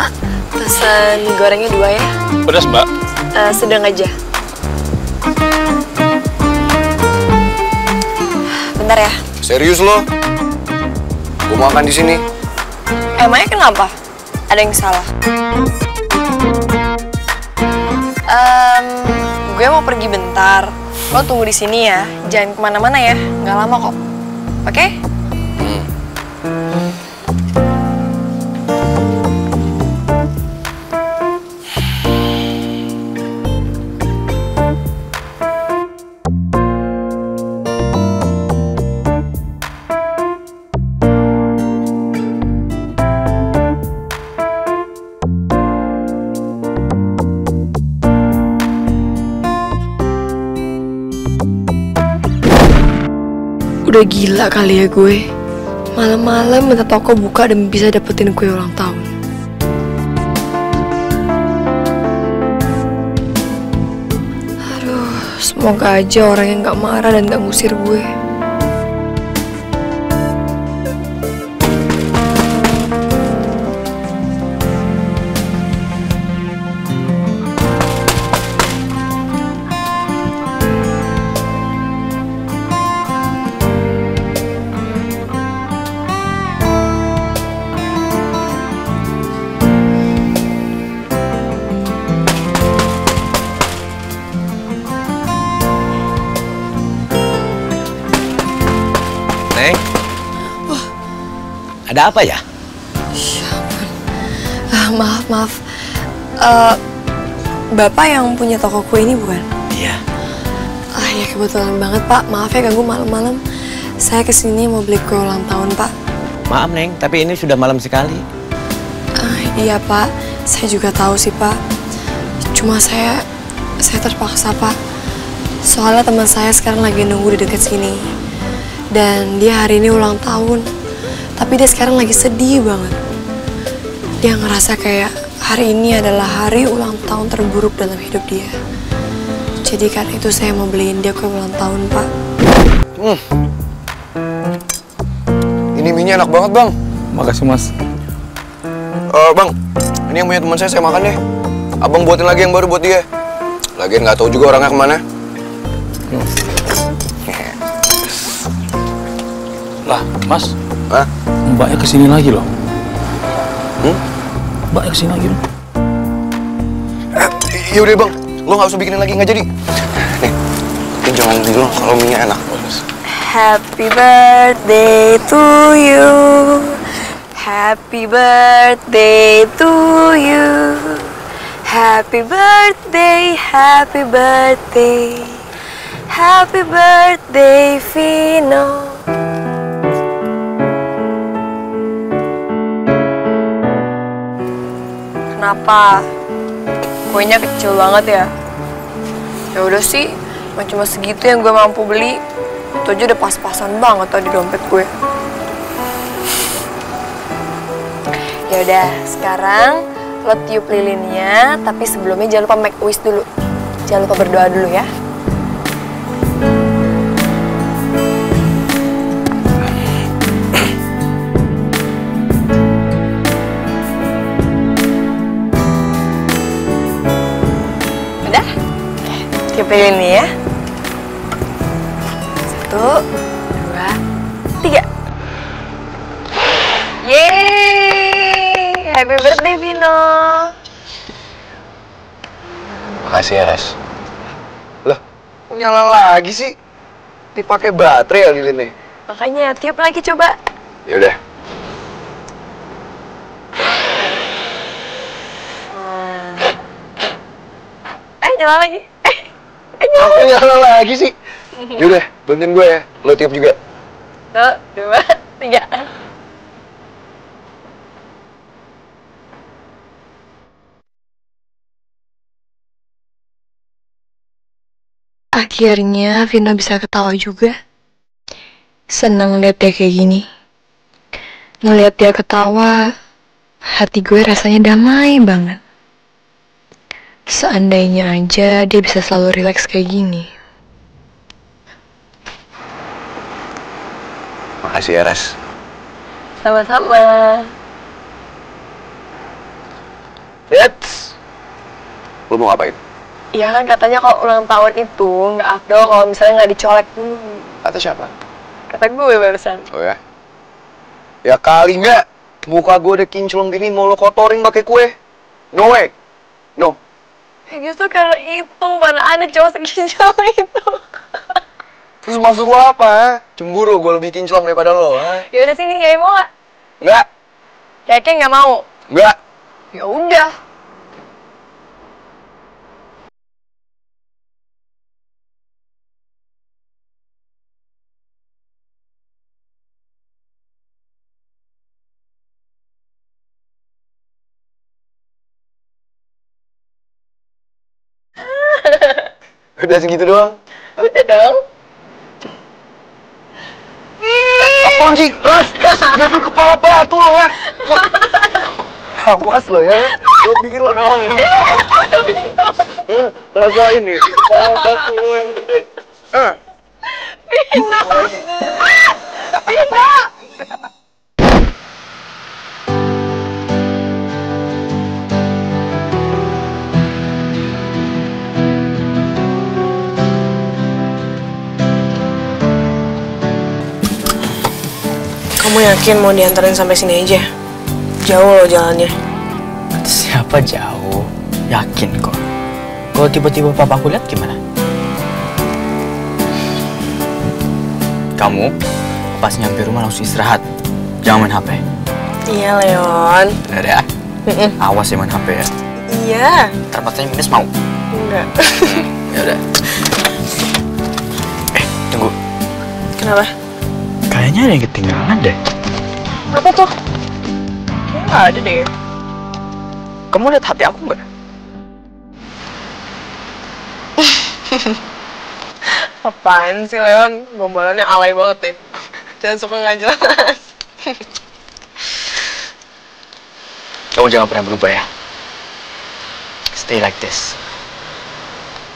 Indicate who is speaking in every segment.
Speaker 1: Pak, pesan mie gorengnya 2 ya.
Speaker 2: Pedas, Mbak?
Speaker 1: Sedang aja. Bentar ya.
Speaker 3: Serius lo? Gue makan di sini.
Speaker 1: Emangnya kenapa? Ada yang salah? Gue mau pergi bentar. Lo tunggu di sini ya. Jangan kemana-mana ya. Nggak lama kok. Oke? Udah gila kali ya gue. Malam-malam minta toko buka dan bisa dapetin kue ulang tahun. Aduh, semoga aja orang yang gak marah dan gak ngusir gue.
Speaker 4: Neng, ada apa ya?
Speaker 1: Ya ampun. Maaf. Bapak yang punya toko kue ini bukan?
Speaker 4: Iya.
Speaker 1: Ya kebetulan banget Pak. Maaf ya ganggu malam-malam. Saya kesini mau beli kue ulang tahun Pak.
Speaker 4: Maaf Neng, tapi ini sudah malam sekali.
Speaker 1: Iya Pak, saya juga tahu sih Pak. Cuma saya terpaksa Pak. Soalnya teman saya sekarang lagi nunggu di dekat sini. Dan dia hari ini ulang tahun. Tapi dia sekarang lagi sedih banget. Dia ngerasa kayak hari ini adalah hari ulang tahun terburuk dalam hidup dia. Jadi karena itu saya mau beliin dia kue ulang tahun Pak.
Speaker 3: Ini mie-nya enak banget, Bang.
Speaker 2: Makasih, Mas.
Speaker 3: Bang, ini yang punya teman saya makan deh. Abang buatin lagi yang baru buat dia. Lagian nggak tahu juga orangnya kemana.
Speaker 2: Lah, Mas.
Speaker 3: Hah?
Speaker 2: Mbaknya kesini lagi loh. Mbaknya kesini lagi loh.
Speaker 3: Yaudah Bang, lo nggak usah bikinin lagi, nggak jadi. Nih, pinjaman dulu kalau mie-nya enak.
Speaker 1: Happy birthday to you. Happy birthday to you. Happy birthday, happy birthday. Happy birthday, Vino. Kenapa? Kuenya kecil banget ya? Ya udah sih, cuma segitu yang gue mampu beli. Itu aja udah pas-pasan banget tadi dompet gue. Ya udah, sekarang lo tiup lilinnya, tapi sebelumnya jangan lupa make wish dulu. Jangan lupa berdoa dulu ya. Udah? Tiup lilinnya ya. 1, 2, 3. Yeay! Happy birthday, Vino!
Speaker 3: Makasih ya, Res. Lah, nyala lagi sih? Dipakai baterai ya lilinnya?
Speaker 1: Makanya tiup lagi coba.
Speaker 3: Yaudah.
Speaker 1: Nyala lagi.
Speaker 3: Aku nyala lagi sih? Yaudah, bantuin gue ya. Lo tiup juga.
Speaker 1: 1, 2, 3. Akhirnya Vino bisa ketawa juga. Senang lihat dia kayak gini. Ngeliat dia ketawa, hati gue rasanya damai banget. Seandainya aja dia bisa selalu rileks kayak gini.
Speaker 3: Makasih ya, Res.
Speaker 1: Sama-sama.
Speaker 3: That's... Lu mau ngapain?
Speaker 1: Iya kan katanya kalau ulang tahun itu nggak afdol kalau misalnya nggak dicolek dulu.
Speaker 3: Kata siapa?
Speaker 1: Kata gue barusan.
Speaker 3: Oh ya? Ya kali nggak. Muka gue udah kinclong gini mau lo kotorin pakai kue. No way. No.
Speaker 1: Ya justru karena itu, mana ada cowok sekinclong itu.
Speaker 3: Terus maksud lo apa? Cemburu gue lebih kinclong daripada lo, ha?
Speaker 1: Ya udah sini, ya mau nggak?
Speaker 3: Nggak.
Speaker 1: Kayaknya nggak mau.
Speaker 3: Nggak.
Speaker 1: Ya udah.
Speaker 3: Udah segitu doang?
Speaker 1: Udah dong.
Speaker 3: Apaan sih? Ras! Jatuh kepala batu lo ya! Awas lo ya! Lo bikin lo doang ya! Rasain nih! Kepala batu lo yang gede!
Speaker 1: Pino! Pino! Kamu yakin mau diantarin sampai sini aja? Jauh loh jalannya.
Speaker 2: Siapa jauh? Yakin kok. Kalau tiba-tiba papaku lihat gimana? Kamu pas nyampe rumah langsung istirahat. Jangan main HP.
Speaker 1: Iya, Leon.
Speaker 2: Bener ya? Awas ya main HP ya.
Speaker 1: Iya.
Speaker 2: Ntar matanya minus mau.
Speaker 1: Enggak.
Speaker 2: Ya udah. Tunggu.
Speaker 1: Kenapa?
Speaker 2: Kayaknya ada yang ketinggalan deh.
Speaker 1: Apa tuh? Kayaknya nggak ada deh.
Speaker 2: Kamu lihat HP aku nggak?
Speaker 1: Apaan sih, Leon? Gombalannya alay banget deh. Jangan suka nggak jelas.
Speaker 2: Kamu jangan pernah berubah ya. Stay like this.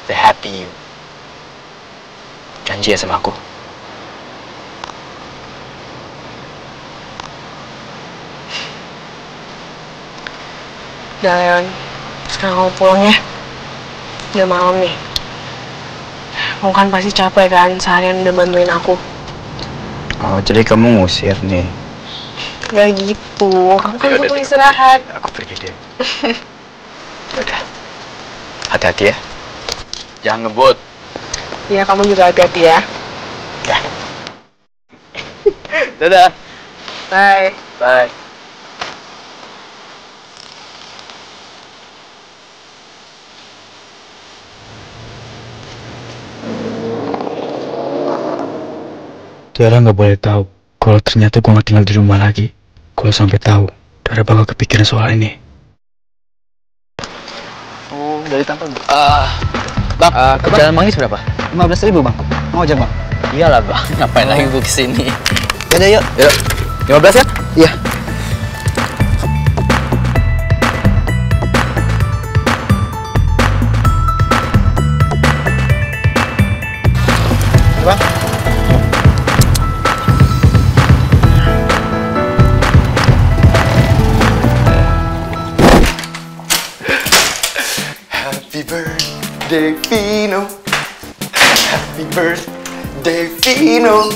Speaker 2: The happy you. Janji ya sama aku.
Speaker 1: Udah, Leon. Sekarang kamu pulang ya. Udah malam nih. Kamu kan pasti capek kan seharian udah bantuin aku.
Speaker 2: Oh, jadi kamu ngusir nih.
Speaker 1: Gak gitu. Kamu kan butuh istirahat.
Speaker 2: Aku pergi deh. Udah. Hati-hati ya. Jangan ngebut.
Speaker 1: Iya, kamu juga hati-hati ya.
Speaker 2: Ya. Dadah.
Speaker 1: Bye.
Speaker 2: Bye. Tiara nggak boleh tahu kalau ternyata gue nggak tinggal di rumah lagi. Kalau sampai tahu, Tiara bakal kepikiran soal ini. Oh, dari tampil. Bang, ke Jalan Manggis berapa?
Speaker 5: 15.000 bang, mau ojek bang?
Speaker 2: Iyalah bang, ngapain lagi gue kesini?
Speaker 5: Yaudah yuk.
Speaker 2: Yuk, 15 ya?
Speaker 5: Iya.
Speaker 2: Bang.
Speaker 3: Happy birthday, Vino. Happy birthday, Vino.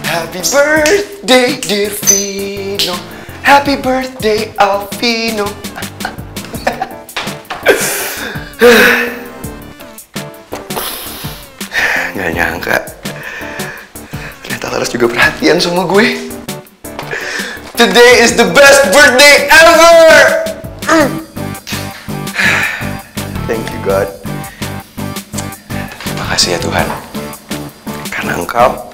Speaker 3: Happy birthday, dear Vino. Happy birthday, Alvino. Gak nyangka, ternyata Laras juga perhatian sama gue. Today is the best birthday ever! Thank you, God. Makasih ya Tuhan, karena Engkau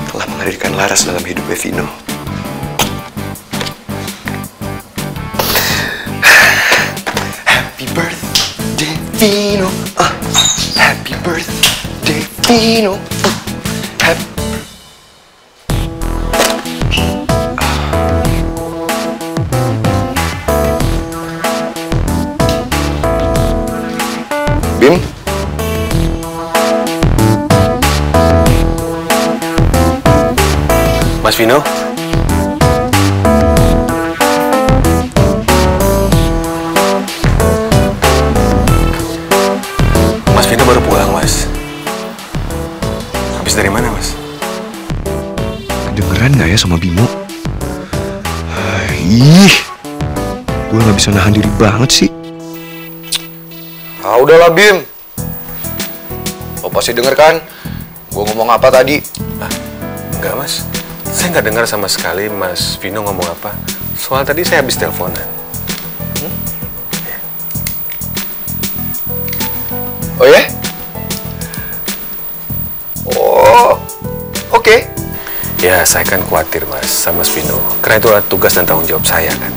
Speaker 3: telah menghadirkan Laras dalam hidupnya Vino. Happy birthday, Vino. Happy birthday, Vino. Happy... Bim? Mas Vino? ya sama Bimo. Ih, gue nggak bisa nahan diri banget sih. Ah udahlah Bim, lo pasti denger kan? Gue ngomong apa tadi?
Speaker 6: Ah, enggak mas, saya nggak dengar sama sekali Mas Vino ngomong apa. Soal tadi saya habis teleponan.
Speaker 3: Oh ya? Oh, oke.
Speaker 6: Ya, saya kan khawatir mas sama Mas Vino, karena itu adalah tugas dan tanggung jawab saya kan.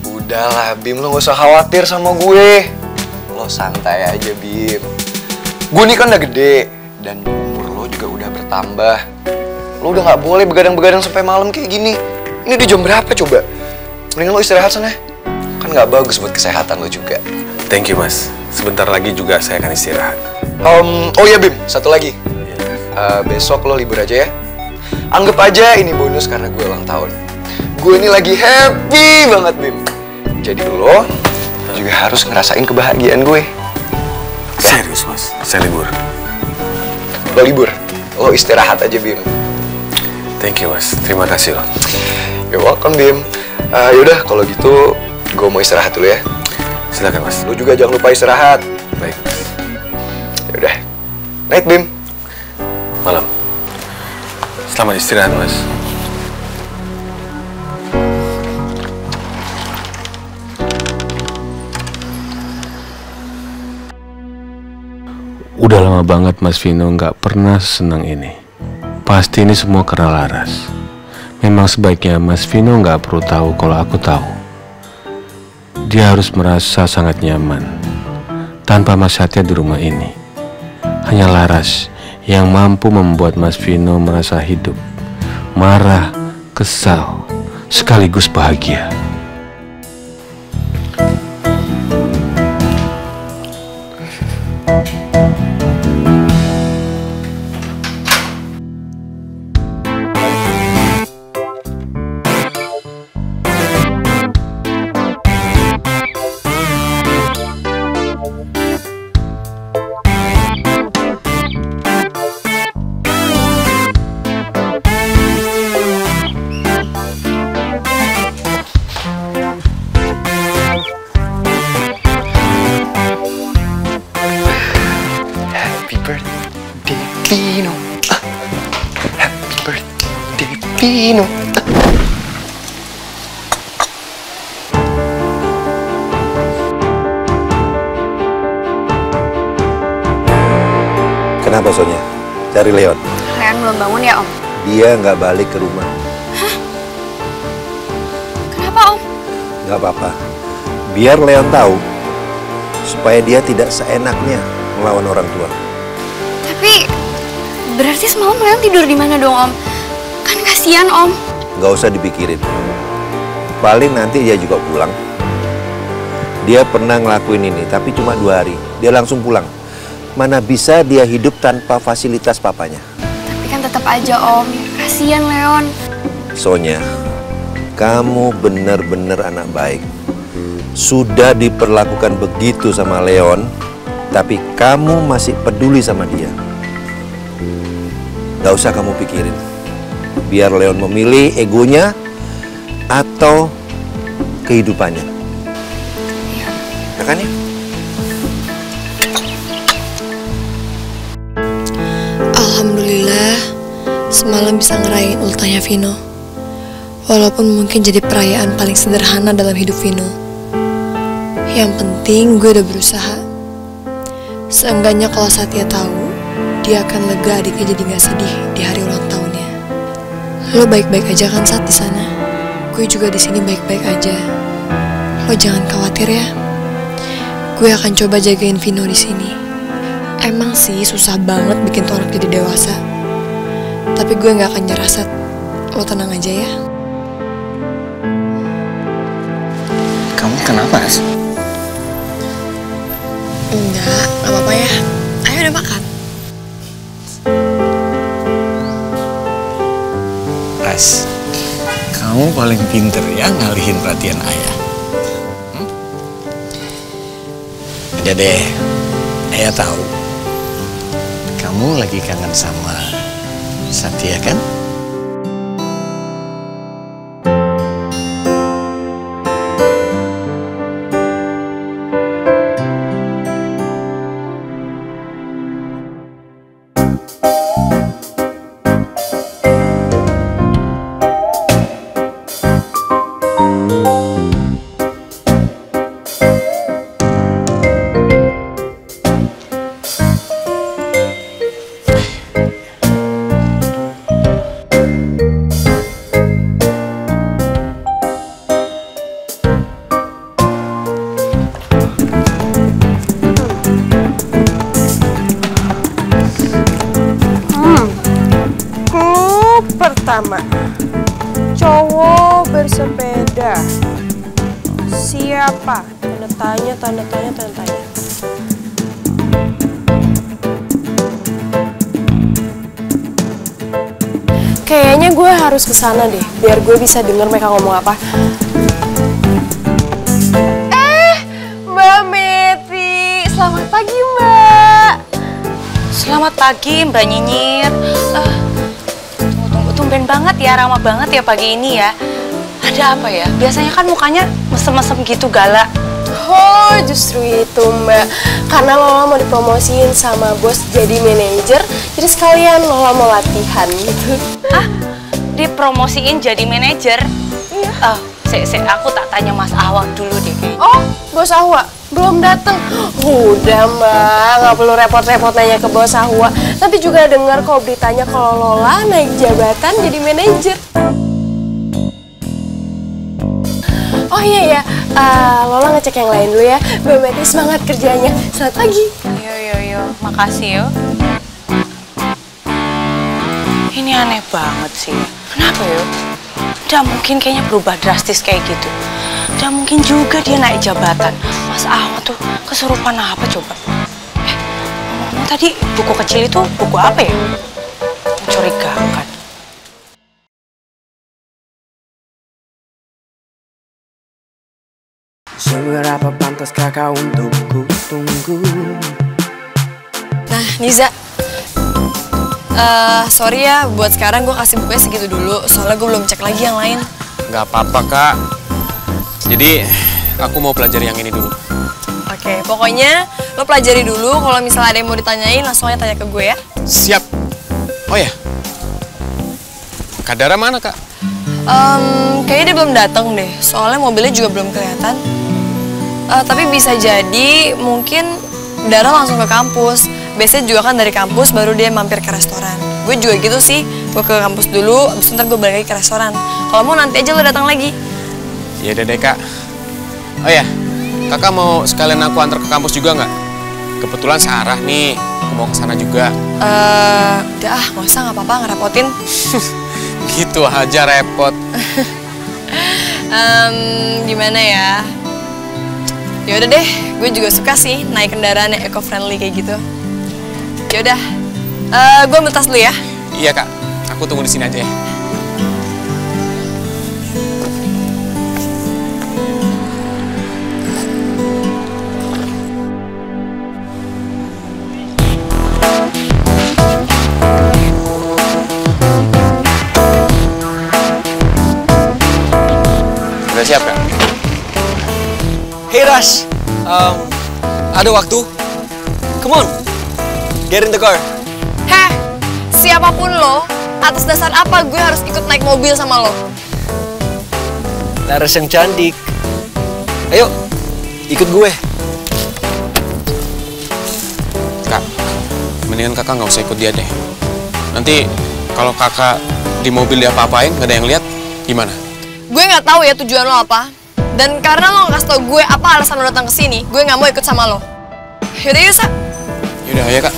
Speaker 3: Udahlah Bim, lo gak usah khawatir sama gue. Lo santai aja Bim. Gue nih kan udah gede, dan umur lo juga udah bertambah. Lo udah gak boleh begadang-begadang sampai malam kayak gini. Ini udah jam berapa coba? Mendingan lo istirahat sana. Kan gak bagus buat kesehatan lo juga.
Speaker 6: Thank you mas, sebentar lagi juga saya akan istirahat.
Speaker 3: Oh iya Bim, satu lagi. Besok lo libur aja ya. Anggap aja ini bonus karena gue ulang tahun. Gue ini lagi happy banget Bim. Jadi lo juga harus ngerasain kebahagiaan gue.
Speaker 6: Serius mas, saya libur.
Speaker 3: Lo libur, lo istirahat aja Bim.
Speaker 6: Thank you mas, terima kasih loh.
Speaker 3: You're welcome Bim. Yaudah kalau gitu gue mau istirahat dulu ya.
Speaker 6: Silakan mas.
Speaker 3: Lo juga jangan lupa istirahat.
Speaker 6: Baik mas.
Speaker 3: Yaudah, night Bim.
Speaker 6: Malam. Selamat istirahat mas. Udah lama banget Mas Vino nggak pernah senang ini. Pasti ini semua karena Laras. Memang sebaiknya Mas Vino nggak perlu tahu kalau aku tahu. Dia harus merasa sangat nyaman tanpa Mas Satya di rumah ini. Hanya Laras yang mampu membuat Mas Vino merasa hidup, marah, kesal, sekaligus bahagia.
Speaker 3: Vino. Happy birthday, Vino.
Speaker 7: Kenapa Sonya? Cari Leon.
Speaker 1: Leon belum bangun ya Om?
Speaker 7: Dia nggak balik ke rumah.
Speaker 1: Hah? Kenapa Om?
Speaker 7: Nggak apa-apa. Biar Leon tahu, supaya dia tidak seenaknya melawan orang tua.
Speaker 1: Tapi berarti semalam Leon tidur di mana dong Om? Kan kasihan Om.
Speaker 7: Nggak usah dipikirin. Paling nanti dia juga pulang. Dia pernah ngelakuin ini, tapi cuma 2 hari. Dia langsung pulang. Mana bisa dia hidup tanpa fasilitas papanya?
Speaker 1: Tapi kan tetap aja Om, kasihan Leon.
Speaker 7: Sonya, kamu benar-benar anak baik. Sudah diperlakukan begitu sama Leon, tapi kamu masih peduli sama dia. Gak usah kamu pikirin. Biar Leon memilih egonya atau kehidupannya. Ya kan ya?
Speaker 1: Alhamdulillah, semalam bisa ngerayain ultahnya Vino. Walaupun mungkin jadi perayaan paling sederhana dalam hidup Vino. Yang penting gue udah berusaha. Seenggaknya kalau Satya tahu, dia akan lega adiknya jadi gak sedih di hari ulang tahunnya. Lo baik-baik aja kan Sat di sana? Gue juga di sini baik-baik aja. Lo jangan khawatir ya. Gue akan coba jagain Vino di sini. Emang sih susah banget bikin tuh anak jadi dewasa. Tapi gue gak akan nyerah Sat. Lo tenang aja ya.
Speaker 5: Kamu kenapa, Ras?
Speaker 1: Enggak, gak apa-apa ya. Ayo udah makan.
Speaker 5: Ras, kamu paling pinter ya ngalihin perhatian ayah. Udah deh, ayah tahu. Kamu lagi kangen sama Satya kan?
Speaker 8: pertama, cowok bersepeda. Siapa? Tanda tanya, tanda tanya, tanda tanya. Kayaknya gue harus kesana deh, biar gue bisa denger mereka ngomong apa. Mbak Meti, selamat pagi Mbak.
Speaker 9: Selamat pagi Mbak Nyinyir. Tunggu, tumben banget ya, ramah banget ya pagi ini ya. Ada apa ya? Biasanya kan mukanya mesem-mesem gitu, galak.
Speaker 8: Oh, justru itu Mbak. Karena Lola mau dipromosiin sama bos jadi manajer, jadi sekalian Lola mau latihan gitu.
Speaker 9: Ah, dipromosiin jadi manajer?
Speaker 8: Iya.
Speaker 9: Aku tak tanya Mas Awak dulu deh kayaknya.
Speaker 8: Oh, bos Ahwa belum dateng. Udah Mbak, nggak perlu repot-repot nanya ke bos Ahwa. Nanti juga dengar kok beritanya kalau Lola naik jabatan jadi manajer. Oh iya ya, Lola ngecek yang lain dulu ya. Mbak Meti semangat kerjanya. Selamat pagi.
Speaker 9: Yo, makasih yo. Ini aneh banget sih. Kenapa yo? Udah mungkin kayaknya berubah drastis kayak gitu. Udah mungkin juga dia naik jabatan. Mas Ahmad tuh kesurupan apa coba? Ngomong tadi buku kecil itu buku apa ya? Mencurigakan.
Speaker 10: Seberapa pantas kakak untuk ku tunggu?
Speaker 1: Nah, Niza. Sorry ya, buat sekarang gue kasih bukunya segitu dulu. Soalnya gue belum cek lagi yang lain.
Speaker 11: Gak apa-apa, Kak. Jadi, aku mau pelajari yang ini dulu.
Speaker 1: Oke, pokoknya lo pelajari dulu. Kalau misalnya ada yang mau ditanyain, langsung aja tanya ke gue ya.
Speaker 11: Siap. Oh ya, Kak Dara mana, Kak?
Speaker 1: Kayaknya dia belum datang deh. Soalnya mobilnya juga belum kelihatan. Tapi bisa jadi mungkin Dara langsung ke kampus. Biasanya juga kan dari kampus baru dia mampir ke restoran. Gue juga gitu sih. Gue ke kampus dulu, abis itu ntar gue balik lagi ke restoran. Kalau mau nanti aja lo datang lagi.
Speaker 11: Iya deh, Kak. Oh ya, kakak mau sekalian aku antar ke kampus juga nggak? Kebetulan searah nih, aku mau ke sana juga.
Speaker 1: Udah nggak usah, nggak apa-apa, ngerepotin.
Speaker 11: Gitu aja repot.
Speaker 1: Gimana ya? Ya udah deh, gue juga suka sih naik kendaraan yang eco-friendly kayak gitu. Ya udah, gue ambil tas dulu ya.
Speaker 11: Iya Kak, aku tunggu di sini aja ya. Udah siap Kak?
Speaker 3: Hey Ras, ada waktu? Come on, get in the car.
Speaker 1: Heh, siapapun lo, atas dasar apa gue harus ikut naik mobil sama lo?
Speaker 3: Laras yang cantik. Ayo, ikut gue.
Speaker 11: Kak, mendingan kakak nggak usah ikut dia deh. Nanti kalau kakak di mobil dia apa-apain, nggak ada yang lihat, gimana?
Speaker 1: Gue nggak tahu ya tujuan lo apa. Dan karena lo nggak kasih tau gue apa alasan lo datang ke sini, gue nggak mau ikut sama lo. Yaudah yuk, Sa.
Speaker 11: Yaudah, ayo Kak.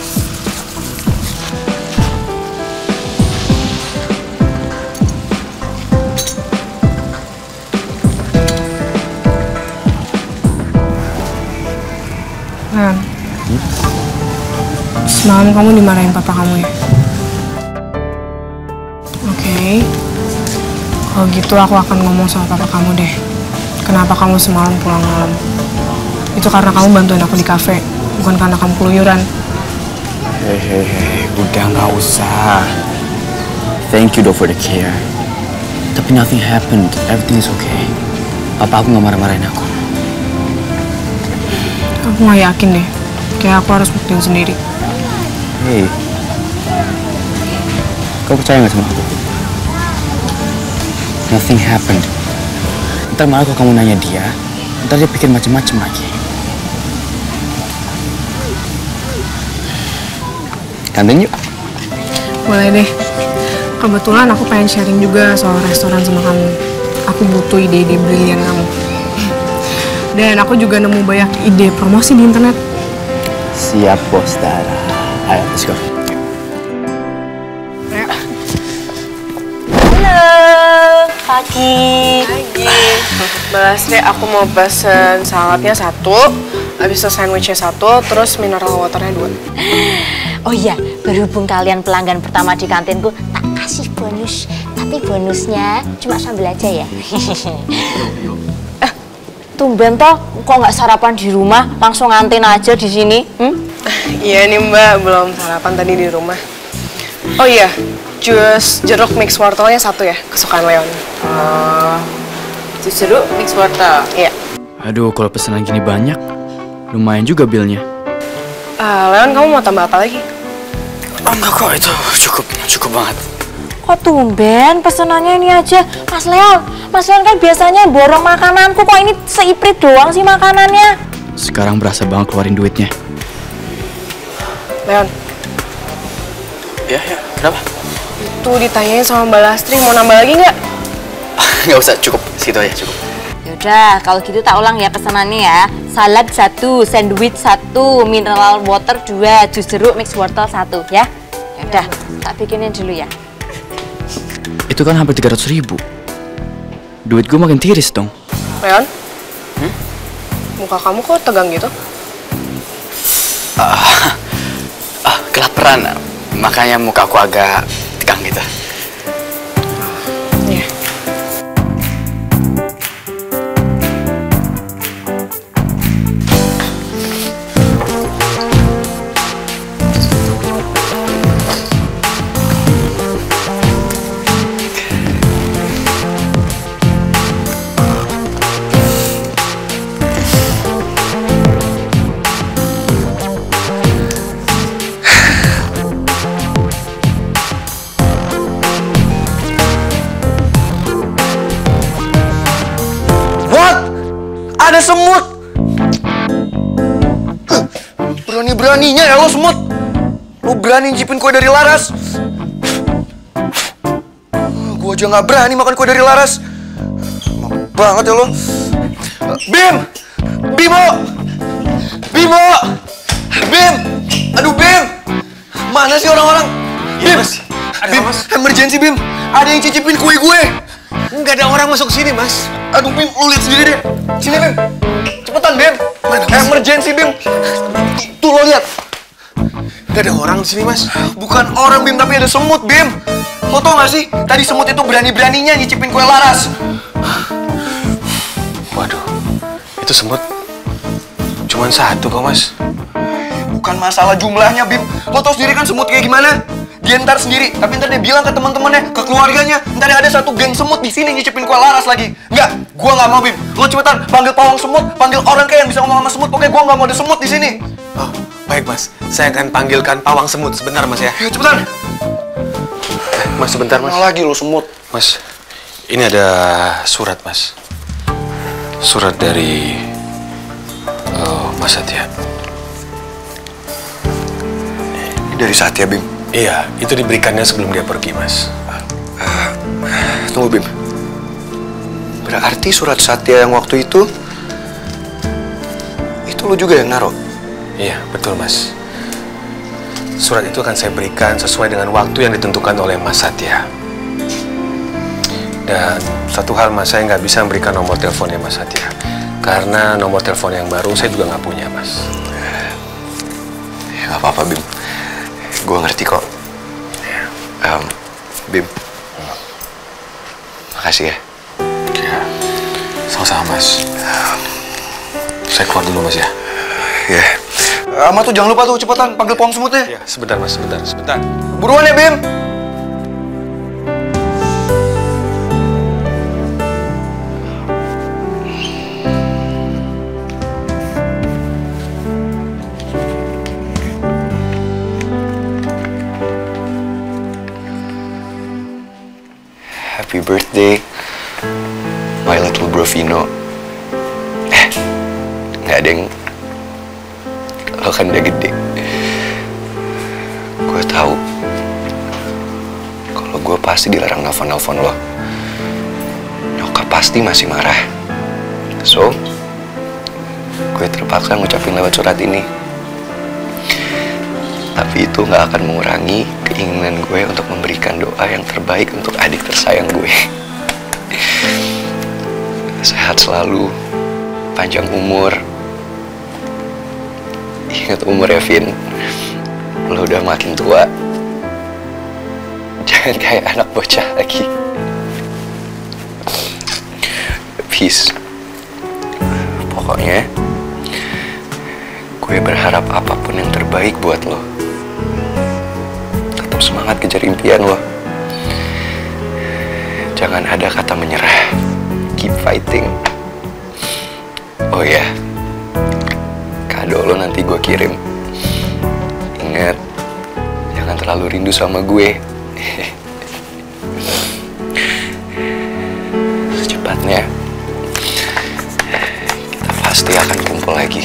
Speaker 8: Semalam kamu dimarahin papa kamu ya? Oke. Kalau gitu aku akan ngomong sama papa kamu deh. Kenapa kamu semalam pulang malam? Itu karena kamu bantuin aku di kafe, bukan karena kamu keluyuran.
Speaker 10: Hei, udah nggak usah. Thank you though for the care. Tapi nothing happened, everything is okay. Papa aku nggak marah-marahin aku.
Speaker 8: Aku nggak yakin deh, kayak aku harus buktiin sendiri.
Speaker 10: Hei, kau percaya nggak sama aku? Nothing happened. Ntar malah kalau kamu nanya dia, ntar dia pikir macem-macem lagi. Kantin yuk.
Speaker 8: Boleh deh. Kebetulan aku pengen sharing juga soal restoran sama kamu. Aku butuh ide-ide brilian kamu. Dan aku juga nemu banyak ide promosi di internet.
Speaker 10: Siap, Bos Dara. Ayo, let's go.
Speaker 9: Pagi.
Speaker 8: Balastri, aku mau pesen saladnya 1, habis itu sandwichnya 1, terus mineral waternya 2.
Speaker 9: Oh iya, berhubung kalian pelanggan pertama di kantinku, tak kasih bonus. Tapi bonusnya cuma sambal aja ya. Tumben toh, kok nggak sarapan di rumah, langsung ngantin aja di sini?
Speaker 8: Iya nih Mbak, belum sarapan tadi di rumah. Oh iya, jus jeruk mix wortelnya 1 ya, kesukaan Leon.
Speaker 9: Jus jeruk mix wortel?
Speaker 8: Iya.
Speaker 10: Aduh, kalau pesanan gini banyak, lumayan juga bilnya.
Speaker 8: Leon, kamu mau tambah apa lagi?
Speaker 10: Oh, enggak kok, itu cukup banget.
Speaker 9: Kok tumben pesenannya ini aja? Mas Leon kan biasanya borong makananku, kok ini seiprit doang sih makanannya?
Speaker 10: Sekarang berasa banget keluarin duitnya.
Speaker 8: Leon.
Speaker 10: Ya, kenapa?
Speaker 8: Itu ditanyain sama Mbak Lastri, mau nambah lagi nggak?
Speaker 10: Nggak usah, cukup. Segitu aja, cukup.
Speaker 9: Yaudah, kalau gitu tak ulang ya pesanannya ya. Salad 1, sandwich 1, mineral water 2, jus jeruk mix wortel 1 ya. Yaudah, tak bikinin dulu ya.
Speaker 10: Itu kan hampir 300.000. Duit gue makin tiris dong.
Speaker 8: Leon? Muka kamu kok tegang gitu?
Speaker 10: Kelaparan, makanya muka aku agak tegang gitu.
Speaker 8: Iya.
Speaker 3: Ada semut! Berani-beraninya ya lo semut! Lo berani nyicipin kue dari Laras? Gue aja nggak berani makan kue dari Laras. Mau banget ya lo. Bim! Bimo! Bimo! Bim! Aduh Bim! Mana sih orang-orang? Bim! Bim! Emergency Bim! Ada yang cicipin kue gue!
Speaker 11: Nggak ada orang masuk sini, Mas.
Speaker 3: Aduh Bim, lu lihat sendiri deh. Sini Bim. Cepetan Bim. Emergency Bim. Tuh lo lihat.
Speaker 11: Nggak ada orang di sini, Mas.
Speaker 3: Bukan orang Bim, tapi ada semut Bim. Lo tau gak sih? Tadi semut itu berani-beraninya nyicipin kue Laras.
Speaker 6: Waduh, itu semut cuman 1 kok, Mas.
Speaker 3: Bukan masalah jumlahnya Bim. Lo tau sendiri kan semut kayak gimana? Dia ntar sendiri, tapi ntar dia bilang ke teman-temannya, ke keluarganya, ntar ada satu geng semut di sini nyicipin kue Laras lagi. Enggak, gua nggak mau Bim. Lo cepetan panggil pawang semut, panggil orang kayak yang bisa ngomong sama semut. Pokoknya gua nggak mau ada semut di sini.
Speaker 11: Oh, baik, Mas. Saya akan panggilkan pawang semut sebentar, Mas ya.
Speaker 3: Ya cepetan.
Speaker 6: Mas sebentar, Mas.
Speaker 3: Mana lagi lo semut?
Speaker 6: Mas, ini ada surat, Mas. Surat dari Mas Satya.
Speaker 3: Ini dari Satya Bim.
Speaker 6: Iya, itu diberikannya sebelum dia pergi, Mas.
Speaker 3: Tunggu Bim. Berarti surat Satya yang waktu itu lo juga yang naruh?
Speaker 6: Iya, betul, Mas. Surat itu akan saya berikan sesuai dengan waktu yang ditentukan oleh Mas Satya. Dan satu hal, Mas, saya nggak bisa memberikan nomor teleponnya Mas Satya. Karena nomor telepon yang baru saya juga nggak punya, Mas.
Speaker 3: Ya, nggak apa-apa, Bim. Gue ngerti kok. Bim. Makasih ya.
Speaker 6: Ya, sama-sama, Mas. Saya keluar dulu, Mas ya.
Speaker 3: Ya. Ama tuh jangan lupa tuh cepetan panggil pawang semutnya.
Speaker 6: Ya, sebentar, Mas, sebentar.
Speaker 3: Buruan ya, Bim. Happy birthday, my little bro Vino. Nggak ada yang, lo kan udah gede. Gue tahu kalau gue pasti dilarang nelfon lo. Nyokap pasti masih marah. So, gue terpaksa ngucapin lewat surat ini. Tapi itu nggak akan mengurangi keinginan gue untuk memberikan doa yang terbaik untuk adik tersayang gue. sehat selalu, panjang umur. Ingat umur ya, Vin. Lo udah makin tua. Jangan kayak anak bocah lagi. Peace. Pokoknya, gue berharap apapun yang terbaik buat lo. Tetap semangat kejar impian lo. Jangan ada kata menyerah. Keep fighting. Oh ya, kado lo nanti gue kirim. Ingat, jangan terlalu rindu sama gue. Secepatnya kita pasti akan kumpul lagi.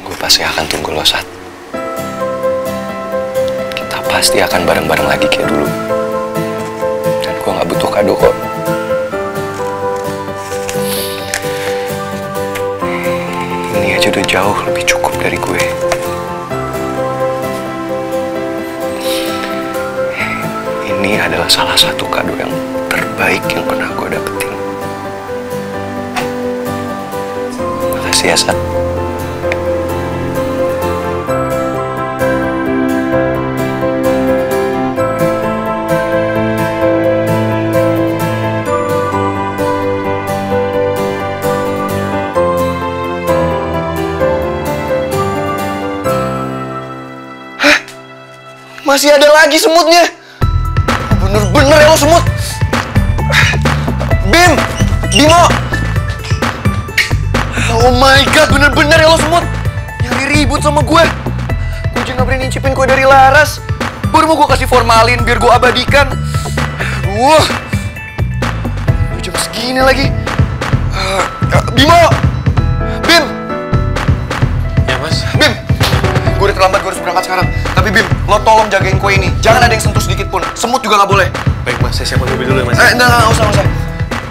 Speaker 3: Gue pasti akan tunggu lo, Sat. Kita pasti akan bareng-bareng lagi kayak dulu. Dan gue gak butuh kado kok. Ini aja udah jauh lebih cukup dari gue. Ini adalah salah satu kado yang terbaik yang pernah gue dapetin. Makasih ya, Sat. Masih ada lagi semutnya. Bener-bener ya lo semut. Bim! Bimo! Oh my god, bener-bener ya lo semut. Nyari ribut sama gue. Gue aja gak berani nyicipin kue dari Laras. Baru mau gue kasih formalin biar gue abadikan. Aduh. Udah jam segini lagi. Bimo! Bim!
Speaker 11: Ya, Mas.
Speaker 3: Bim! Gue udah terlambat, gue harus berangkat sekarang. Tapi Bim, lo tolong jagain kue ini. Jangan ada yang sentuh sedikit pun. Semut juga nggak boleh.
Speaker 11: Baik, Mas. Saya siapin mobil dulu ya, Mas.
Speaker 3: Nggak usah.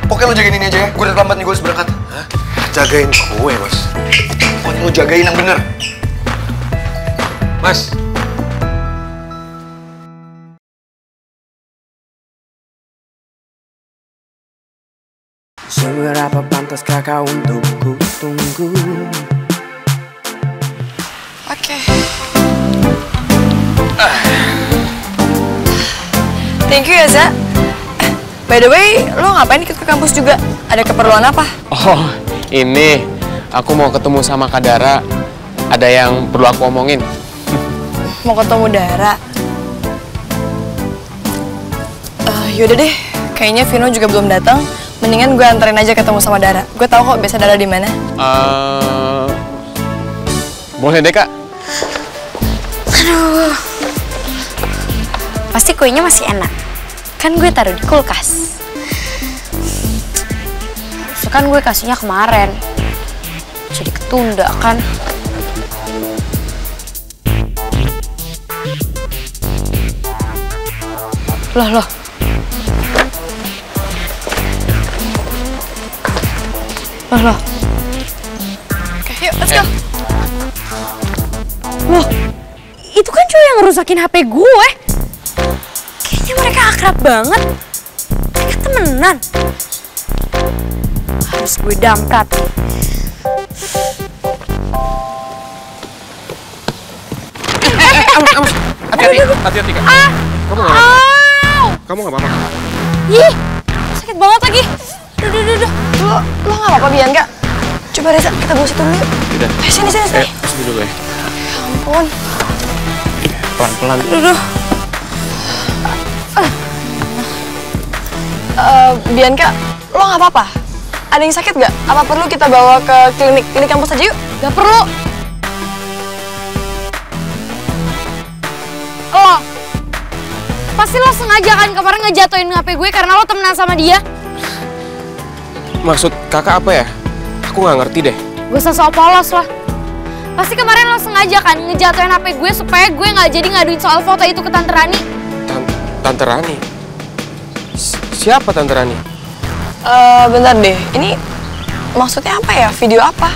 Speaker 3: Pokoknya lo jagain ini aja ya. Gue udah terlambat nih, gue harus berangkat.
Speaker 11: Hah? Jagain kue, Mas.
Speaker 3: Pokoknya lo jagain yang bener.
Speaker 11: Mas.
Speaker 12: Seberapa pantas kakak untuk ku tunggu?
Speaker 1: Oke. Thank you ya, Za. By the way, lo ngapain ikut ke kampus juga? Ada keperluan apa?
Speaker 11: Oh, ini. Aku mau ketemu sama Kak Dara. Ada yang perlu aku omongin.
Speaker 1: Mau ketemu Dara? Yaudah deh, kayaknya Vino juga belum datang. Mendingan gue anterin aja ketemu sama Dara. Gue tahu kok biasa Dara di mana.
Speaker 11: Boleh deh, Kak.
Speaker 13: Aduh. Pasti kuenya masih enak. Kan gue taruh di kulkas. Harusnya kan gue kasihnya kemarin. Jadi ketunda kan. Loh.
Speaker 1: Oke, yuk, let's go.
Speaker 13: Loh, itu kan cowok yang ngerusakin HP gue. Kayaknya mereka akrab banget. Mereka temenan. Harus gue damprat.
Speaker 11: Hati-hati, Kak. Kamu nggak apa-apa?
Speaker 13: Ih, sakit banget lagi. Duh.
Speaker 1: Lo nggak apa-apa, Bianca? Coba Reza, kita bawa situ dulu yuk.
Speaker 11: Udah.
Speaker 1: Sini.
Speaker 11: Sini dulu ya.
Speaker 1: Ya ampun.
Speaker 11: Pelan-pelan.
Speaker 1: Duh. Bianca, lo nggak apa-apa? Ada yang sakit nggak? Apa perlu kita bawa ke klinik kampus aja yuk?
Speaker 13: Gak perlu. Lo, pasti lo sengaja kan kemarin ngejatuhin HP gue karena lo temenan sama dia.
Speaker 11: Maksud kakak apa ya? Aku nggak ngerti deh.
Speaker 13: Gue sok polos lah. Pasti kemarin lo sengaja kan ngejatuhin HP gue supaya gue nggak jadi ngaduin soal foto itu ke Tante Rani.
Speaker 11: Tante Rani? Siapa Tante Rani?
Speaker 1: Bentar deh. Ini maksudnya apa ya? Video apa?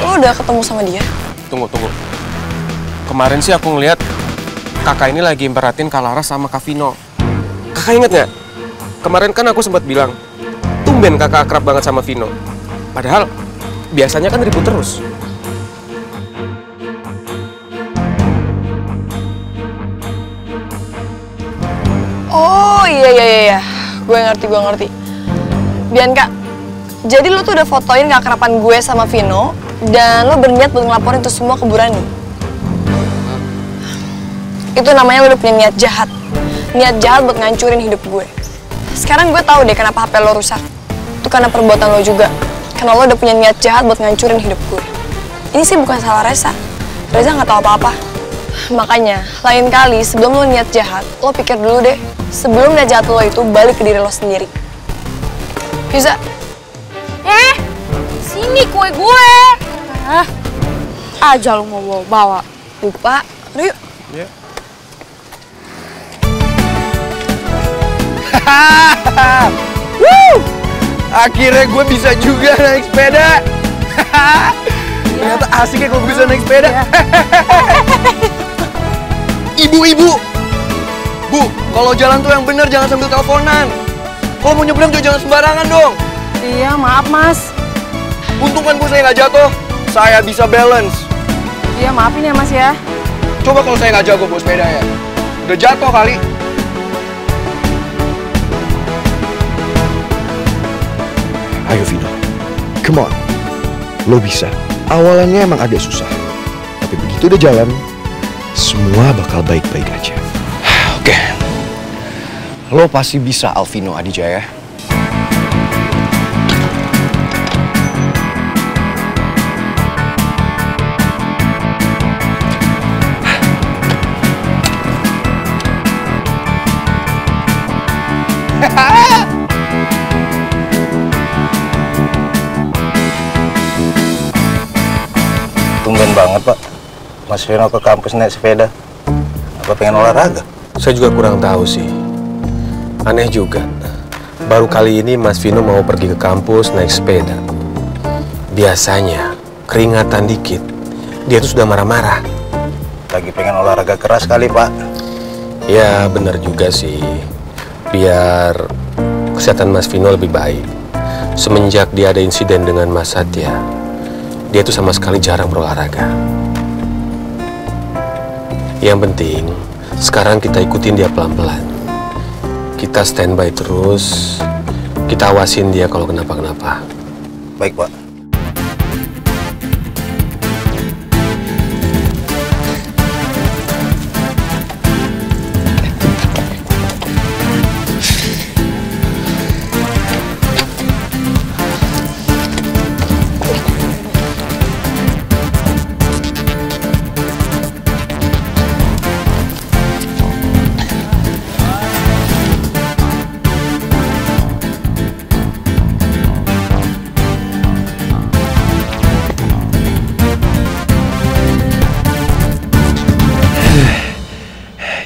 Speaker 1: Lo udah ketemu sama dia?
Speaker 11: Tunggu. kemarin sih aku ngeliat kakak ini lagi imperatin Kak Laras sama Kak Vino. Kakak inget nggak? Kemarin kan aku sempat bilang, tumben kakak akrab banget sama Vino. Padahal biasanya kan ribut terus.
Speaker 1: Oh iya. Gue ngerti. Bianca, jadi lo tuh udah fotoin keakraban gue sama Vino dan lo berniat buat ngelaporin itu semua ke Bu Rani. Itu namanya lo udah punya niat jahat. Niat jahat buat ngancurin hidup gue. Sekarang gue tahu deh kenapa HP lo rusak. Itu karena perbuatan lo juga. Karena lo udah punya niat jahat buat ngancurin hidup gue. Ini sih bukan salah Reza. Reza nggak tahu apa-apa. Makanya, lain kali sebelum lo niat jahat, lo pikir dulu deh. Sebelum niat jahat lo itu balik ke diri lo sendiri. Yuza.
Speaker 13: Sini kue gue. Aja lu mau bawa.
Speaker 1: Lupa. Aduh yuk.
Speaker 11: Iya.
Speaker 3: Akhirnya gue bisa juga naik sepeda. Ternyata asik ya kalau bisa naik sepeda. Ibu-ibu, Bu, kalau jalan tuh yang bener, jangan sambil teleponan. Kalau mau nyebrang juga jangan sembarangan dong.
Speaker 8: Iya, maaf mas.
Speaker 3: Untung kan saya nggak jatuh, saya bisa balance.
Speaker 8: Iya, maafin ya mas ya.
Speaker 3: Coba kalau saya nggak jago bawa sepeda ya, udah jatuh kali.
Speaker 14: Ayo Vino, come on. Lo bisa. Awalannya emang agak susah, tapi begitu udah jalan, semua bakal baik-baik aja.
Speaker 3: Oke. Lo pasti bisa, Alvino Adijaya.
Speaker 7: Tumben banget Pak, Mas Vino ke kampus naik sepeda. Apa pengen olahraga?
Speaker 6: Saya juga kurang tahu sih. Aneh juga. Baru kali ini Mas Vino mau pergi ke kampus naik sepeda. Biasanya keringatan dikit, dia tuh sudah marah-marah.
Speaker 7: Lagi pengen olahraga keras kali Pak.
Speaker 6: Ya bener juga sih. Biar kesehatan Mas Vino lebih baik. Semenjak dia ada insiden dengan Mas Satya, dia tuh sama sekali jarang berolahraga. Yang penting, sekarang kita ikutin dia pelan-pelan. Kita standby terus, kita awasin dia kalau kenapa-kenapa.
Speaker 7: Baik, Pak.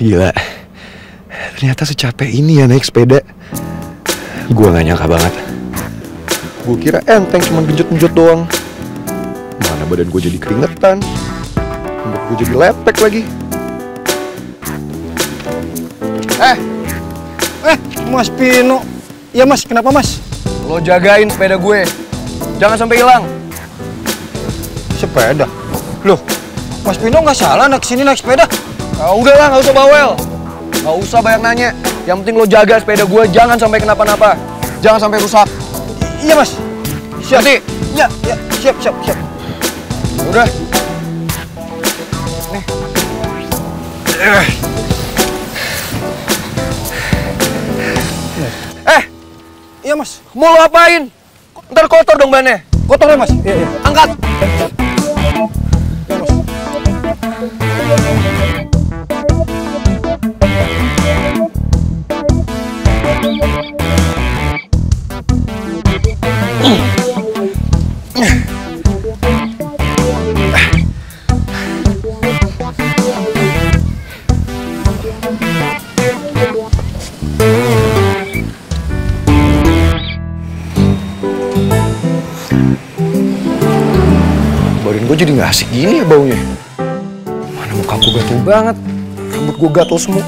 Speaker 14: Gila, ternyata secapek ini ya naik sepeda. Gua gak nyangka banget. Gue kira enteng cuma genjot-genjot doang. Mana badan gue jadi keringetan, rambut gue jadi lepek lagi.
Speaker 3: Mas Pino. Iya Mas, kenapa Mas? Lo jagain sepeda gue, jangan sampai hilang.
Speaker 15: Sepeda? Loh, Mas Pino nggak salah naik sini naik sepeda.
Speaker 3: Udahlah, nggak usah bawel. Nggak usah banyak nanya. Yang penting lo jaga sepeda gue, jangan sampai kenapa-napa. Jangan sampai rusak.
Speaker 15: Iya Mas. Siap.
Speaker 3: Nanti.
Speaker 15: Ya, siap.
Speaker 3: Udah. Nih.
Speaker 15: Iya Mas.
Speaker 3: Mau lo apain? Ntar kotor dong bannya.
Speaker 15: Kotor ya Mas? Iya.
Speaker 3: Angkat.
Speaker 14: Badan gue jadi gak asik gini ya baunya. Mana muka
Speaker 15: Muka gue gatel banget. Rambut gue gatel semua.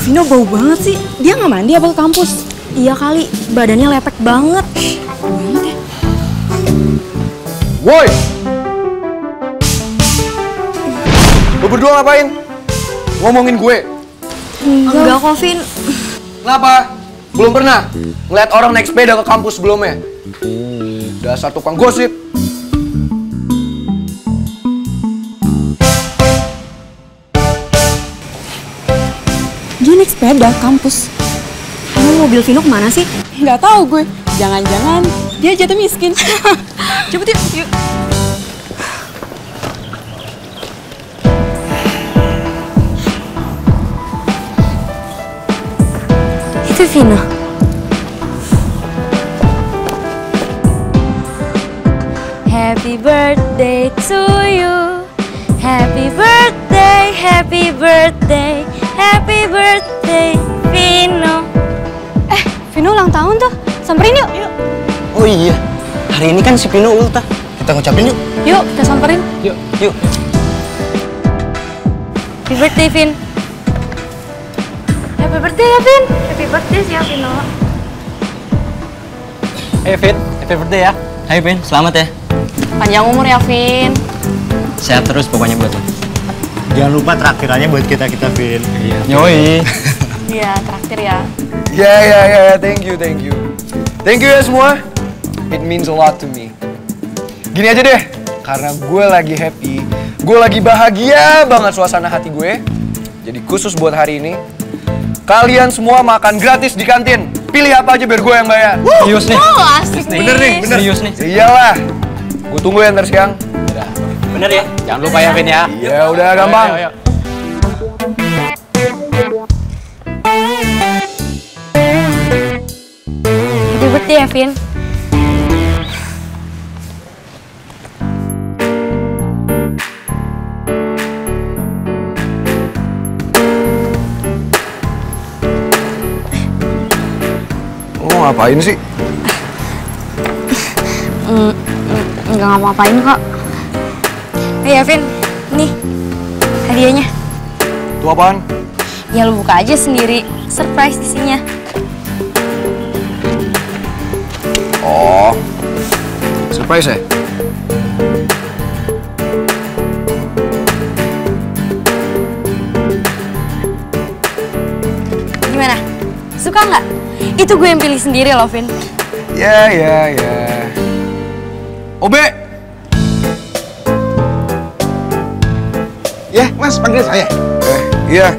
Speaker 13: Vino bau banget sih. Dia nggak mandi apa ke kampus? Iya kali, badannya lepek banget. Banget ya.
Speaker 3: Woi! Lo berdua ngapain? Ngomongin gue?
Speaker 13: Enggak kok, Vin.
Speaker 3: Kenapa? Belum pernah ngeliat orang naik sepeda ke kampus sebelumnya? Dasar tukang gosip.
Speaker 13: Dia naik sepeda kampus. Emang mobil Vino kemana sih?
Speaker 8: Nggak tahu gue. Jangan-jangan dia jatuh miskin. Cepet yuk, yuk.
Speaker 13: Itu Vino.
Speaker 16: Happy birthday to you. Happy birthday, happy birthday, happy birthday, Vino.
Speaker 13: Vino ulang tahun tuh. Samperin yuk.
Speaker 10: Oh iya, hari ini kan si Vino ultah. Kita ngucapin yuk.
Speaker 13: Yuk, kita samperin.
Speaker 10: Yuk, yuk.
Speaker 16: Happy birthday, Vin. Happy birthday ya, Vin. Happy birthday sih ya, Vino.
Speaker 10: Ayo Vin, happy birthday ya. Ayo Vin, selamat ya.
Speaker 13: Panjang umur ya, Vin.
Speaker 10: Sehat terus pokoknya buat lo.
Speaker 17: Jangan lupa traktirannya buat kita Vin.
Speaker 10: Iya. Yoi.
Speaker 13: Iya, traktir ya.
Speaker 3: Ya, thank you. Thank you ya semua. It means a lot to me. Gini aja deh, karena gue lagi happy, gue lagi bahagia banget suasana hati gue. Jadi khusus buat hari ini, kalian semua makan gratis di kantin. Pilih apa aja biar gue yang bayar.
Speaker 10: Serius nih?
Speaker 13: Oh, asik nih.
Speaker 3: Bener nih, bener.
Speaker 10: Serius nih?
Speaker 3: Iyalah. Gue tunggu ya ntar siang.
Speaker 10: Bener ya? Jangan lupa ya Vin ya.
Speaker 3: Ya udah gampang.
Speaker 10: Ayo.
Speaker 16: Happy birthday ya, Vin.
Speaker 3: Lo ngapain sih?
Speaker 13: Enggak ngapa-ngapain kok.
Speaker 16: Ya, Vin. Nih, hadiahnya.
Speaker 3: Itu apaan?
Speaker 16: Ya lu buka aja sendiri. Surprise isinya.
Speaker 3: Oh, surprise ya?
Speaker 16: Gimana? Suka nggak? Itu gue yang pilih sendiri loh, Vin.
Speaker 3: Ya. Obe!
Speaker 17: Ya, Mas, panggil saya.
Speaker 3: Iya,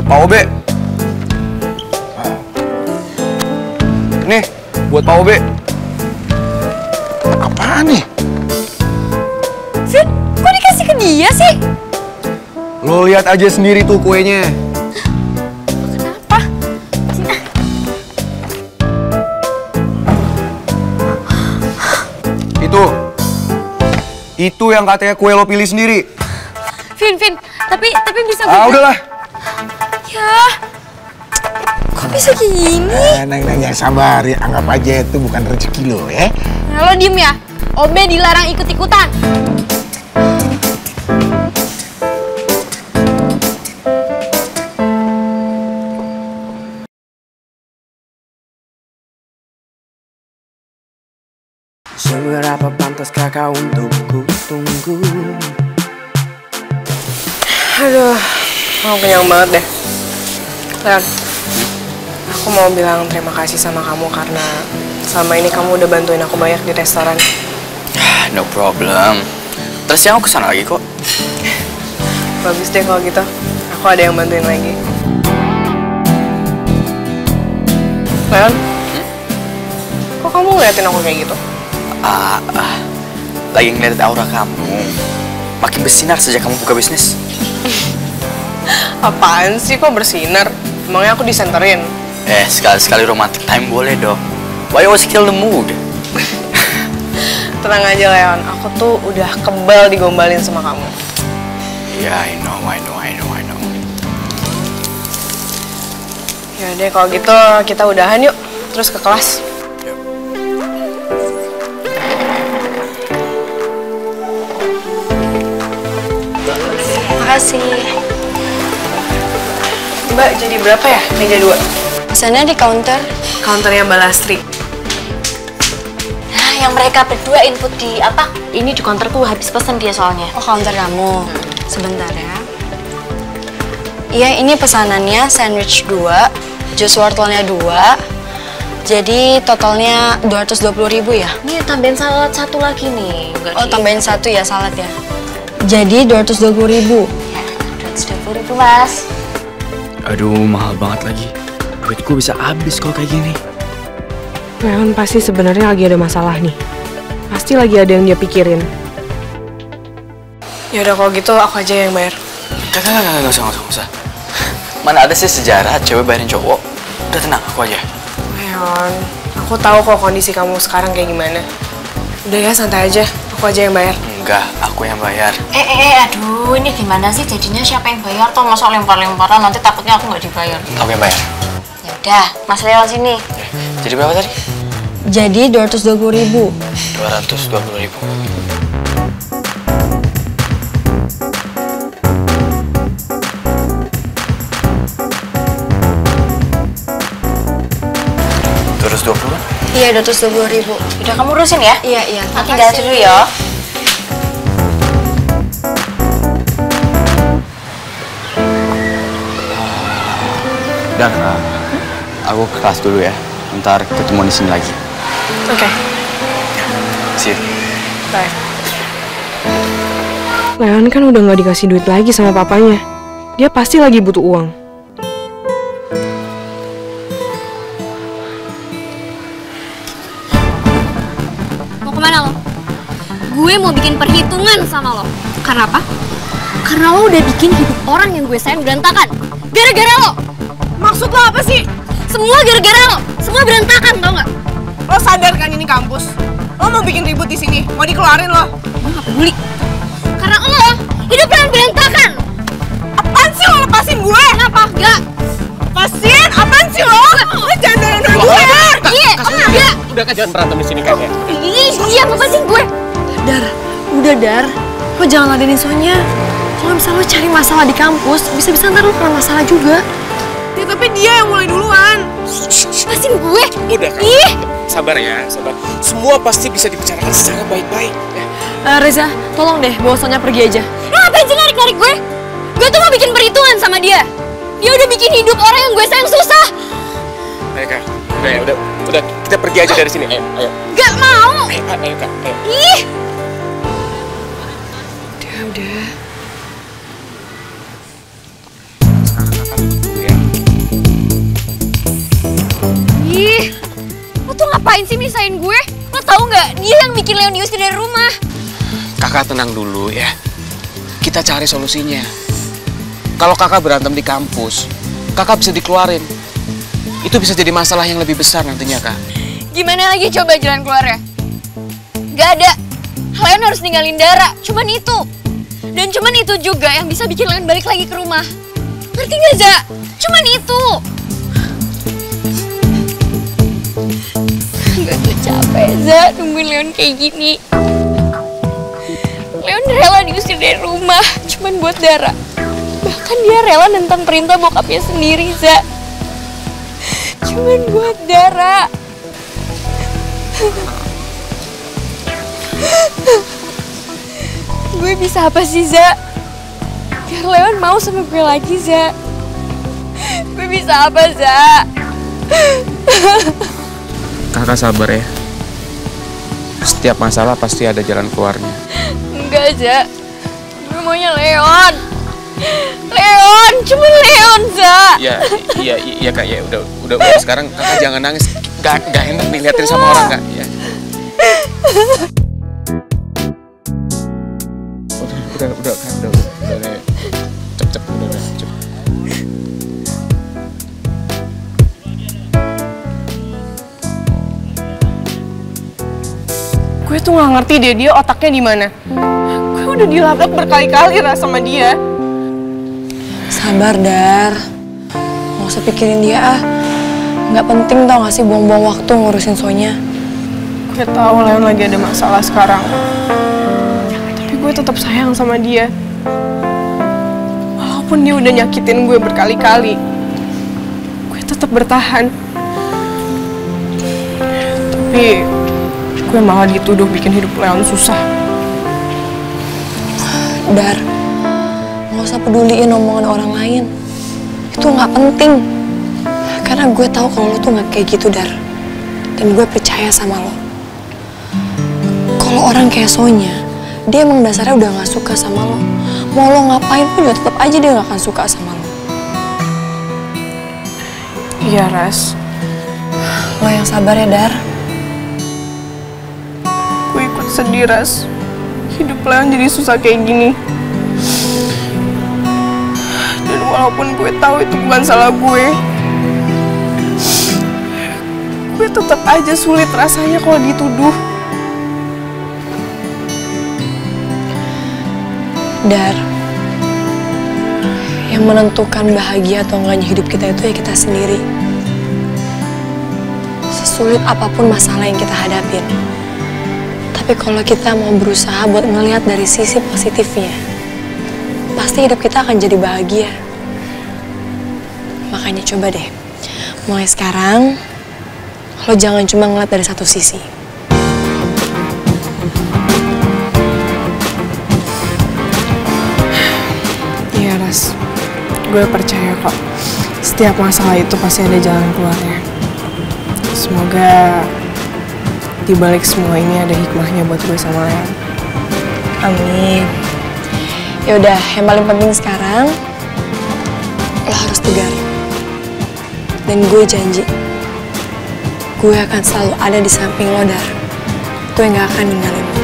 Speaker 3: Pak Obe. Nih, buat Pak Obe.
Speaker 17: Apaan nih?
Speaker 16: Vin, kok dikasih ke dia sih?
Speaker 3: Lo lihat aja sendiri tuh kuenya.
Speaker 16: Kenapa?
Speaker 3: Itu yang katanya kue lo pilih sendiri.
Speaker 16: Vin, tapi bisa gue...
Speaker 3: Udahlah.
Speaker 16: Ya, kok bisa kayak gini?
Speaker 17: Neng, yang sabar ya, anggap aja itu bukan rezeki lo ya.
Speaker 13: Nah, lo diem ya. Obe dilarang ikut-ikutan.
Speaker 12: Seberapa pantaskah kau untuk ku tunggu?
Speaker 8: Aduh, aku kenyang banget deh. Leon, aku mau bilang terima kasih sama kamu karena selama ini kamu udah bantuin aku banyak di restoran.
Speaker 10: No problem. Terus siang aku kesana lagi kok.
Speaker 8: Bagus deh kalau gitu. Aku ada yang bantuin lagi. Leon, kok kamu ngeliatin aku kayak gitu?
Speaker 10: Lagi ngeliat aura kamu. Makin bersinar sejak kamu buka bisnis.
Speaker 8: Apaan sih kok bersinar? Emangnya aku disenterin?
Speaker 10: Sekali-sekali romantic time boleh dong. Why always kill the mood?
Speaker 8: Tenang aja Leon, aku tuh udah kebal digombalin sama kamu.
Speaker 10: Ya, I know.
Speaker 8: Ya deh kalau gitu kita udahan yuk, terus ke kelas.
Speaker 1: Makasih.
Speaker 8: Mbak, jadi berapa ya meja 2?
Speaker 1: Pesannya di counter.
Speaker 8: Counternya Mbak Lastri.
Speaker 13: Nah, yang mereka berdua input di apa? Ini di counterku habis pesen dia soalnya.
Speaker 1: Oh, counter kamu. Sebentar ya. Iya, ini pesanannya sandwich 2, jus wortelnya 2. Jadi totalnya 220.000 ya?
Speaker 13: Ini tambahin salad satu lagi nih.
Speaker 1: Oh, tambahin satu ya salad ya? Jadi 220.000.
Speaker 13: Ya, 220.000 mas.
Speaker 10: Aduh, mahal banget lagi. Duitku bisa habis kalau kayak gini.
Speaker 8: Leon pasti sebenarnya lagi ada masalah nih. Pasti lagi ada yang dia pikirin. Ya udah kalau gitu aku aja yang bayar.
Speaker 10: Gak usah. Mana ada sih sejarah cewek bayarin cowok. Udah tenang, aku aja.
Speaker 8: Leon, aku tahu kok kondisi kamu sekarang kayak gimana. Udah ya, santai aja. Aku aja yang bayar.
Speaker 10: Enggak, aku yang bayar.
Speaker 13: Aduh, ini gimana sih jadinya siapa yang bayar? Toh masa lempar-lemparan nanti takutnya aku nggak dibayar.
Speaker 10: Aku yang bayar.
Speaker 13: Ya udah, Mas Leon sini.
Speaker 10: Jadi berapa tadi?
Speaker 1: Jadi 220.000.
Speaker 10: 220.000. Terus 20?
Speaker 1: Iya, 220.000.
Speaker 13: Udah kamu urusin ya?
Speaker 1: Iya.
Speaker 13: Nanti tinggal dulu ya.
Speaker 10: Dan aku ke kelas dulu ya. Ntar ketemu di sini lagi.
Speaker 8: Oke.
Speaker 10: See you.
Speaker 8: Bye. Leon kan udah nggak dikasih duit lagi sama papanya. Dia pasti lagi butuh uang.
Speaker 13: Mau kemana lo? Gue mau bikin perhitungan sama lo. Karena apa? Karena lo udah bikin hidup orang yang gue sayang berantakan. Gara-gara lo.
Speaker 8: Maksud lo apa sih?
Speaker 13: Semua gara-gara lo. Semua berantakan, tau nggak?
Speaker 8: Lo sadar kan ini kampus? Lo mau bikin ribut di sini, mau dikeluarin lo.
Speaker 13: Gue nggak peduli. Karena lo hidup yang berantakan.
Speaker 8: Apaan sih lo lepasin gue?
Speaker 13: Kenapa? Enggak.
Speaker 8: Lepasin? Apaan sih lo? Lo jangan dorong gue.
Speaker 13: Iya. Enggak.
Speaker 11: Udah kan jangan berantem di sini kayaknya.
Speaker 13: Iya, lepasin gue.
Speaker 8: Dar, udah Dar. Lo jangan ladenin Sonya. Kalau misalnya lo cari masalah di kampus, bisa-bisa ntar lo kena masalah juga. Ya tapi dia yang mulai duluan.
Speaker 13: Lepasin gue.
Speaker 11: Udah kan.
Speaker 13: Ih.
Speaker 11: Sabar ya, sabar. Semua pasti bisa dibicarakan secara baik-baik. Ya.
Speaker 8: Reza, tolong deh bawa Sonya pergi aja.
Speaker 13: Lo ngapain sih narik-narik gue? Gue tuh mau bikin perhitungan sama dia. Dia udah bikin hidup orang yang gue sayang susah.
Speaker 11: Ayo Kak, udah kita pergi aja dari sini. Ayo.
Speaker 13: Gak mau.
Speaker 11: Ayo Kak, ayo.
Speaker 13: Ih.
Speaker 8: Udah.
Speaker 13: Ih, lo tuh ngapain sih misahin gue? Lo tau nggak? Dia yang bikin Leon diusir dari rumah.
Speaker 11: Kakak tenang dulu ya. Kita cari solusinya. Kalau kakak berantem di kampus, kakak bisa dikeluarin. Itu bisa jadi masalah yang lebih besar nantinya, Kak.
Speaker 13: Gimana lagi coba jalan keluarnya? Gak ada. Leon harus ninggalin Dara. Cuman itu. Dan cuman itu juga yang bisa bikin Leon balik lagi ke rumah. Ngerti gak, Za? Cuman itu. Gak tuh capek, Za, nungguin Leon kayak gini. Leon rela diusir dari rumah, cuman buat Dara. Bahkan dia rela nentang perintah bokapnya sendiri, Za. Cuman buat Dara. Gue bisa apa sih, Za? Biar Leon mau sama gue lagi, Za. Gue bisa apa, Za?
Speaker 11: Kakak sabar ya. Setiap masalah pasti ada jalan keluarnya.
Speaker 13: Enggak, Za. Gue maunya Leon. Leon, cuma Leon, Za.
Speaker 11: Iya Kak, ya udah sekarang kakak jangan nangis. Gak enak nih liatin sama orang, Kak. Ya. Udah kan, udah. Cep, udah.
Speaker 8: Gue tuh nggak ngerti deh dia otaknya di mana. Gue udah dilabrak berkali-kali sama dia.
Speaker 1: Sabar, Dar. Nggak usah pikirin dia ah. Nggak penting tau gak sih buang-buang waktu ngurusin Sonya.
Speaker 8: Gue tahu Leon lagi ada masalah sekarang. Tapi gue tetap sayang sama dia. Walaupun dia udah nyakitin gue berkali-kali, gue tetap bertahan. Tapi gue malah dituduh bikin hidup Leon susah.
Speaker 1: Dar, nggak usah peduliin omongan orang lain. Itu nggak penting. Karena gue tahu kalau lo tuh nggak kayak gitu, Dar. Dan gue percaya sama lo. Kalau orang kayak Sonya, dia emang dasarnya udah nggak suka sama lo. Mau lo ngapain pun juga tetap aja dia nggak akan suka sama lo.
Speaker 8: Iya, Ras.
Speaker 1: Lo yang sabar ya, Dar.
Speaker 8: Gue ikut sedih, Ras. Hidup Leon jadi susah kayak gini. Dan walaupun gue tahu itu bukan salah gue tetap aja sulit rasanya kalau dituduh.
Speaker 1: Dar, yang menentukan bahagia atau enggaknya hidup kita itu ya kita sendiri. Sesulit apapun masalah yang kita hadapin, tapi kalau kita mau berusaha buat ngelihat dari sisi positifnya, pasti hidup kita akan jadi bahagia. Makanya coba deh, mulai sekarang, lo jangan cuma ngeliat dari satu sisi.
Speaker 8: Iya, Ras. Gue percaya kok. Setiap masalah itu pasti ada jalan keluarnya. Semoga di balik semua ini ada hikmahnya buat gue sama Leon.
Speaker 1: Amin. Yaudah, yang paling penting sekarang, lo harus tegar. Dan gue janji, gue akan selalu ada di samping lo, Dar. Gue gak akan ninggalin lo.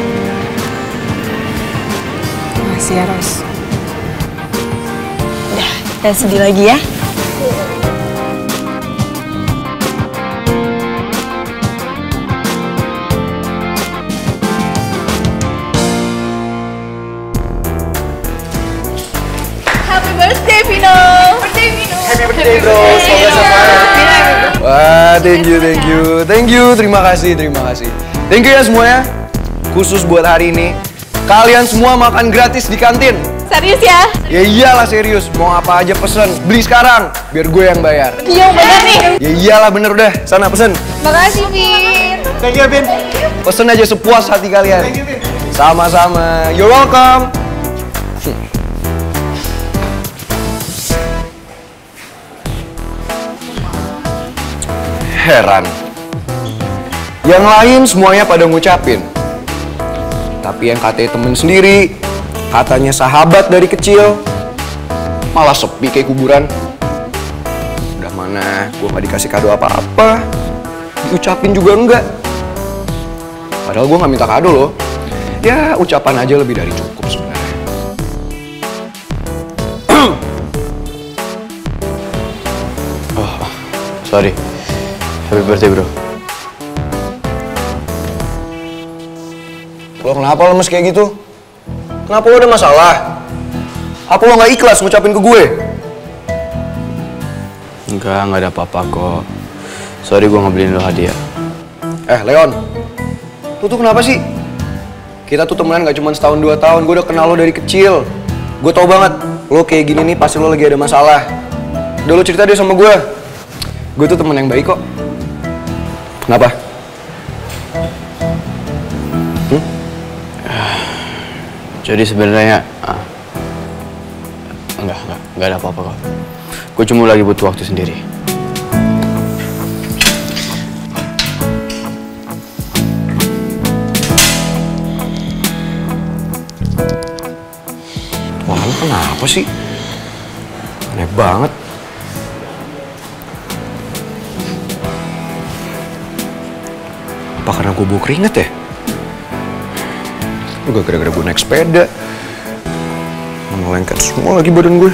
Speaker 8: Makasih ya, Ros.
Speaker 1: Udah, jangan sedih lagi ya.
Speaker 13: Happy birthday, Vino!
Speaker 3: Happy birthday, bro. Semoga semuanya. Wah, thank you. Terima kasih. Thank you ya semuanya. Khusus buat hari ini, kalian semua makan gratis di kantin.
Speaker 13: Serius ya?
Speaker 3: Ya iyalah serius. Mau apa aja pesen, beli sekarang, biar gue yang bayar.
Speaker 13: Iya, bener nih.
Speaker 3: Ya iyalah bener udah. Sana pesen.
Speaker 13: Makasih, Vin.
Speaker 3: Thank you, Vin. Pesen aja sepuas hati kalian. Thank you, Vin. Sama-sama. You're welcome. Heran. Yang lain semuanya pada ngucapin. Tapi yang katanya temen sendiri, katanya sahabat dari kecil, malah sepi kayak kuburan. Udah mana, gue gak dikasih kado apa-apa. Diucapin juga enggak. Padahal gue gak minta kado loh. Ya ucapan aja lebih dari cukup sebenarnya. Oh, sorry. Happy birthday, bro. Lo kenapa lemes kayak gitu? Kenapa lo ada masalah? Apa lo gak ikhlas ngucapin ke gue?
Speaker 10: Enggak ada apa-apa kok. Sorry gue nggak beliin lo hadiah.
Speaker 3: Leon, lo tuh kenapa sih? Kita tuh temenan gak cuma setahun 2 tahun, gue udah kenal lo dari kecil. Gue tau banget, lo kayak gini nih pasti lo lagi ada masalah. Udah lo cerita deh sama gue. Gue tuh temen yang baik kok. Kenapa?
Speaker 10: Jadi sebenarnya enggak ada apa-apa kok. Gue cuma lagi butuh waktu sendiri.
Speaker 3: Wah, lo kenapa sih? Aneh banget. Apa karena gue bau keringet ya? Enggak gara-gara gue naik sepeda. Melengket semua lagi badan gue.